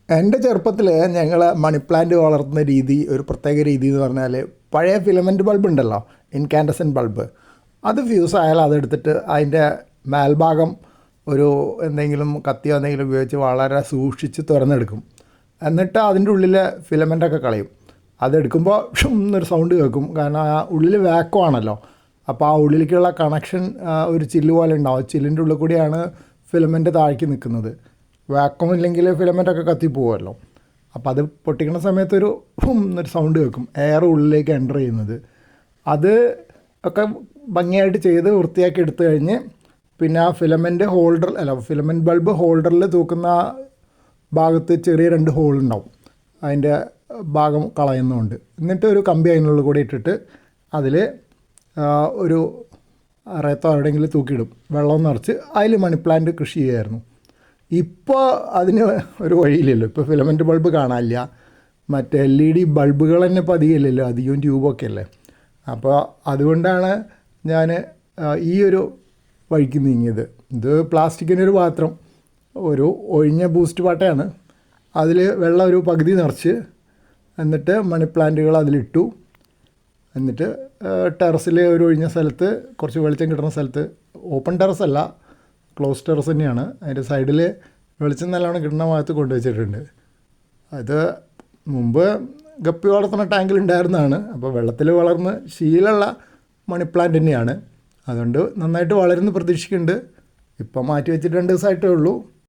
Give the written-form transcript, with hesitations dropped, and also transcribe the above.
എൻ്റെ ചെറുപ്പത്തിൽ ഞങ്ങൾ മണി പ്ലാന്റ് വളർത്തുന്ന രീതി ഒരു പ്രത്യേക രീതി എന്ന് പറഞ്ഞാൽ പഴയ ഫിലമെൻ്റ് ബൾബ് ഉണ്ടല്ലോ, ഇൻകാൻഡസെൻ്റ് ബൾബ്, അത് ഫ്യൂസ് ആയാൽ അതെടുത്തിട്ട് അതിൻ്റെ മേൽഭാഗം ഒരു എന്തെങ്കിലും കത്തിയോ എന്തെങ്കിലും ഉപയോഗിച്ച് വളരെ സൂക്ഷിച്ച് തുറന്നെടുക്കും. എന്നിട്ട് അതിൻ്റെ ഉള്ളിലെ ഫിലമെൻ്റൊക്കെ കളയും. അതെടുക്കുമ്പോൾ എന്നൊരു സൗണ്ട് കേൾക്കും. കാരണം ആ ഉള്ളിൽ വാക്വമാണല്ലോ, അപ്പോൾ ആ ഉള്ളിലേക്കുള്ള കണക്ഷൻ ഒരു ചില്ല് പോലെ ഉണ്ടാവും. ചില്ലിൻ്റെ ഉള്ളിൽ കൂടിയാണ് ഫിലമെൻ്റ് താഴേക്ക് നിൽക്കുന്നത്. വാക്വം ഇല്ലെങ്കിൽ ഫിലമെൻ്റൊക്കെ കത്തിപ്പോവുമല്ലോ. അപ്പോൾ അത് പൊട്ടിക്കുന്ന സമയത്തൊരു എന്നൊരു സൗണ്ട് കേൾക്കും, എയർ ഉള്ളിലേക്ക് എൻ്റർ ചെയ്യുന്നത്. അത് ഒക്കെ ഭംഗിയായിട്ട് ചെയ്ത് വൃത്തിയാക്കി എടുത്തു കഴിഞ്ഞ് പിന്നെ ആ ഫിലമെൻ്റ് ബൾബ് ഹോൾഡറിൽ തൂക്കുന്ന ഭാഗത്ത് ചെറിയ 2 ഹോളുണ്ടാവും. അതിൻ്റെ ഭാഗം കളയുന്നുണ്ട്. എന്നിട്ട് ഒരു കമ്പി അതിനുള്ളിൽ കൂടി ഇട്ടിട്ട് അതിൽ ഒരു അറയത്തോ എവിടെയെങ്കിലും തൂക്കിയിടും. വെള്ളം നിറച്ച് അതിൽ മണി പ്ലാന്റ് കൃഷി ചെയ്യുമായിരുന്നു. ഇപ്പോൾ അതിന് ഒരു വഴിയില്ലല്ലോ. ഇപ്പോൾ ഫിലമെൻ്റ് ബൾബ് കാണാനില്ല. മറ്റേ LED ബൾബുകൾ തന്നെ ഇപ്പോൾ അധികമില്ലല്ലോ, അധികവും ട്യൂബൊക്കെ അല്ലേ. അപ്പോൾ അതുകൊണ്ടാണ് ഞാൻ ഈ ഒരു വഴിക്ക് നീങ്ങിയത്. ഇത് പ്ലാസ്റ്റിക്കിനൊരു പാത്രം, ഒരു ഒഴിഞ്ഞ ബൂസ്റ്റ് പാട്ടയാണ്. അതിൽ വെള്ളം ഒരു പകുതി നിറച്ച് എന്നിട്ട് മണി പ്ലാന്റുകൾ അതിലിട്ടു. എന്നിട്ട് ടെറസിൽ ഒരു ഒഴിഞ്ഞ സ്ഥലത്ത് കുറച്ച് വെളിച്ചം കിട്ടുന്ന സ്ഥലത്ത്, ഓപ്പൺ ടെറസല്ല, ക്ലോസ് ടെറസ് തന്നെയാണ്, അതിൻ്റെ സൈഡിൽ വെളിച്ചം നല്ലോണം കിട്ടുന്ന ഭാഗത്ത് കൊണ്ടുവച്ചിട്ടുണ്ട്. അത് മുമ്പ് ഗപ്പി വളർത്തുന്ന ടാങ്കിലുണ്ടായിരുന്നതാണ്. അപ്പോൾ വെള്ളത്തിൽ വളർന്ന് ശീലമുള്ള മണി പ്ലാന്റ് തന്നെയാണ്. അതുകൊണ്ട് നന്നായിട്ട് വളരുമെന്ന് പ്രതീക്ഷിക്കുന്നുണ്ട്. ഇപ്പം മാറ്റി വെച്ചിട്ട് 2 ദിവസമായിട്ടേ ഉള്ളൂ.